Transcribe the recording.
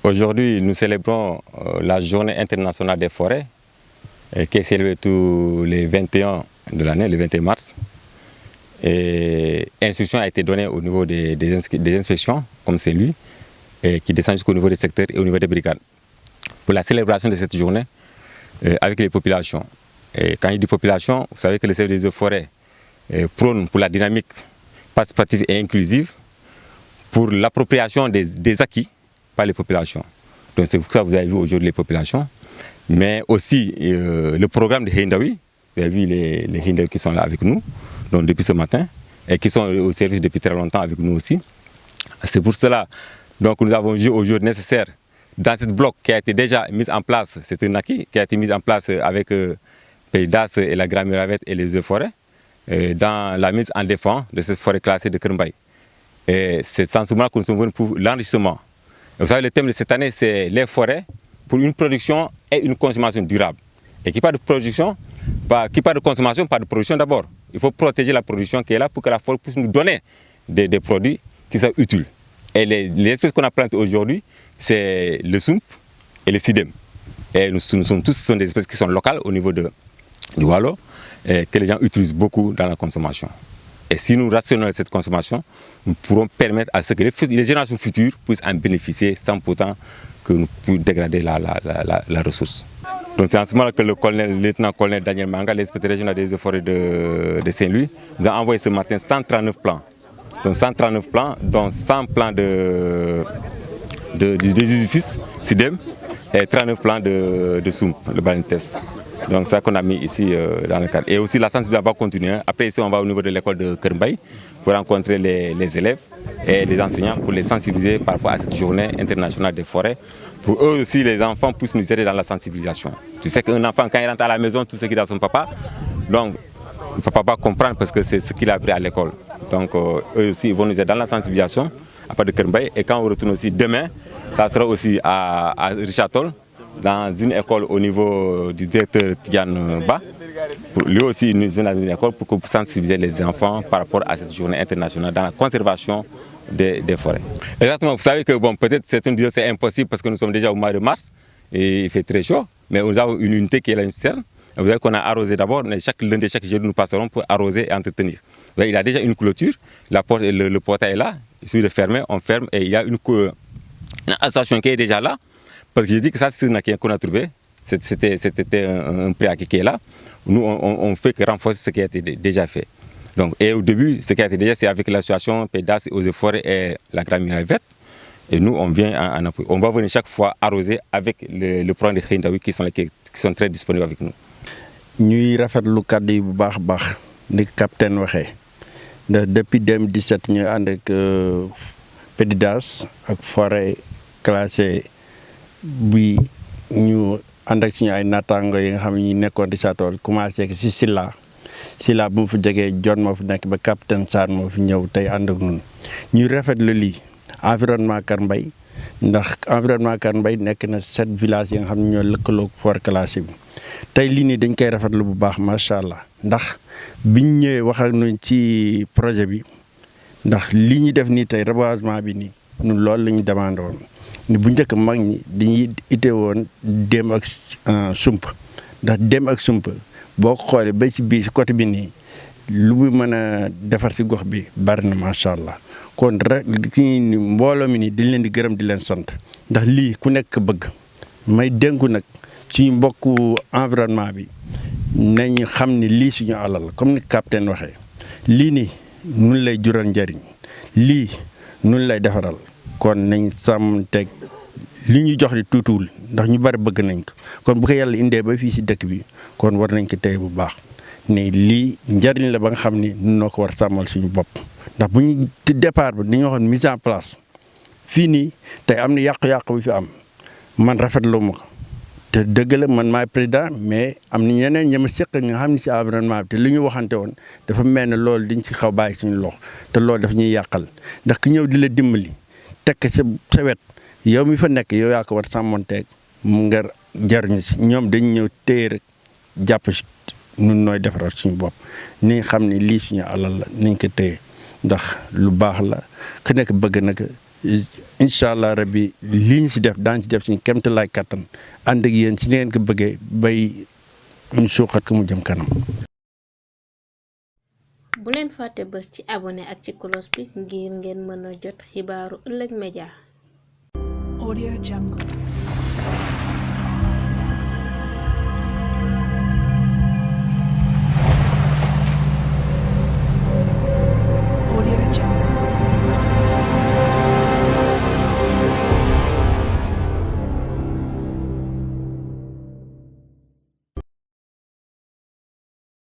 Aujourd'hui, nous célébrons la journée internationale des forêts qui est célébrée tous les 21 de l'année, le 21 mars. Et instruction a été donnée au niveau des inspections, comme c'est lui, qui descend jusqu'au niveau des secteurs et au niveau des brigades, pour la célébration de cette journée avec les populations. Et quand il dit population, vous savez que le service des forêts prône pour la dynamique participative et inclusive, pour l'appropriation des acquis par les populations. Donc c'est pour ça que vous avez vu aujourd'hui les populations, mais aussi le programme de Hindawi. Vous avez vu les Hindawi qui sont là avec nous donc depuis ce matin et qui sont au service depuis très longtemps avec nous aussi. C'est pour cela donc nous avons jugé aujourd'hui nécessaire dans cette bloc qui a été déjà mise en place, c'est un acquis qui a été mis en place avec PDAS et la Grande Miravette et les eaux forêts dans la mise en défense de cette forêt classée de Kermbaye. Et c'est sensiblement que nous sommes venus pour l'enrichissement. Vous savez, le thème de cette année, c'est les forêts pour une production et une consommation durable. Et qui parle de production, qui parle de consommation, parle de production d'abord. Il faut protéger la production qui est là pour que la forêt puisse nous donner des produits qui sont utiles. Et les espèces qu'on a plantées aujourd'hui, c'est le soump et le sidem. Et nous sommes tous, ce sont des espèces qui sont locales au niveau du Waalo et que les gens utilisent beaucoup dans la consommation. Et si nous rationnons cette consommation, nous pourrons permettre à ce que les générations futures puissent en bénéficier sans pourtant que nous puissions dégrader la ressource. Donc c'est en ce moment que le lieutenant-colonel Daniel Manga, l'inspecteur régional des eaux forêts de Saint-Louis, nous a envoyé ce matin 139 plans. Donc 139 plans, dont 100 plans de usufus, SIDEM, et 39 plans de SUMP, le balain test. Donc c'est ça qu'on a mis ici dans le cadre. Et aussi la sensibilisation va continuer. Après ici on va au niveau de l'école de Kermbaye pour rencontrer les élèves et les enseignants pour les sensibiliser par rapport à cette journée internationale des forêts. Pour eux aussi les enfants puissent nous aider dans la sensibilisation. Tu sais qu'un enfant quand il rentre à la maison, tout ce qu'il a son papa, donc il ne faut pas comprendre parce que c'est ce qu'il a appris à l'école. Donc eux aussi ils vont nous aider dans la sensibilisation à part de Kermbaye. Et quand on retourne aussi demain, ça sera aussi à Richard Toll, dans une école au niveau du directeur Tidiane Ba. Lui aussi, nous sommes dans une école pour sensibiliser les enfants par rapport à cette journée internationale dans la conservation des forêts. Exactement, vous savez que bon, peut-être certains disent que c'est impossible parce que nous sommes déjà au mois de mars et il fait très chaud, mais nous avons une unité qui est là, une citerne. Vous savez qu'on a arrosé d'abord, mais chaque lundi, chaque jeudi, nous passerons pour arroser et entretenir. Il a déjà une clôture, la porte, le portail est là, il suffit de fermer, on ferme et il y a une association qui est déjà là. Parce que j'ai dit que ça, c'est ce qu'on a trouvé. C'était un préacquis qui est là. Nous, on fait que renforcer ce qui a été déjà fait. Donc, et au début, ce qui a été déjà, c'est avec l'association PDAS, Eaux et Forêts et la Grande Miravette. Et nous, on vient en appui. On va venir chaque fois arroser avec le programme de Hindawi qui sont très disponibles avec nous. Nous rafetlu kàddu yi bu baax baax ni capitaine waxee ndax depuis 2017 ñu ànd ak PDAS ak forêt classée bi ñu ànd ak suñu ay naataango yi nga xam ne ñu nekkoon di Richard-Toll commencé si Silla bu mu fi jógee John moo fi nekk ba capitaine Sarr moo fi ñëw tey ànd ak ñun ñuy rafetlu lii environnement Kermbaye ndax environnement Kermbaye nekk na 7 villages yi nga xam ne ñoo lëkkaloo forêt classée bi tey lii nii dañ koy rafetlu bu baax macha allah ndax biñ ñëwee wax ak ñun ci projet bi ndax li ñu def nii tey reboisement bi nii ñun loolu la ñu demandé woon. bu njëkk mag ñi dañuy ite woon dem ak sump ndax dem ak sump boo ko xoolee ba si biir si côté bi nii lu mu mën a defar si gox bi bari na macha allah kon rek kii mbooloo mi nii dañ leen di gërëm di leen sant ndax lii ku nekk bëgg may dénku nag suñu mbokku environnement bi nañu xam ne lii suñu alal la comme ni capitaine waxee lii nii nun lay jural njariñ lii nun lay defaral kon nañ sàmm teg li ñu jox di tuutuwul ndax ñu bari bëgg nañ ko kon bu ko yàlla indee ba fii si dëkk bi kon war nañ ko tey bu baax ne lii njariñ la ba nga xam ni noo ko war sàmmal suñu bopp ndax bu ñu départ bi dañoo waxoon mise en place fii nii tey am na yàqu-yàqu bi fi am man rafetlu ma ko te dëgg la man maay président mais am na ñeneen ñi ma seq nga xam ne si environnement bi te li ñu waxante woon dafa mel ne loolu dañ ci xaw bàyyi suñu loxo te loolu daf ñuy yàqal ndax ki ñëw di la dimbali tekk sa wet yow mi fa nekk yow yaa ko war sàmmonteeg mu nga jariñu si ñoom dañ ñëw téye rek jàpp si nun nooy defaral suñu bopp ni nga xam ne lii suñu alal la niñ ko téye ndax lu baax la ku nekk bëgg na ko incha allah rabbi li ñu fi def daañu ci def suñu kéemtalaay kattan ànd ak yéen ci ngeen ko bëggee bay ñu suuxat ko mu jëm kanam. bu leen fàtte bës ci abonné ak ci cloche bi ngir ngeen mën a jot xibaaru Ëllëg Média. Audio Jungle.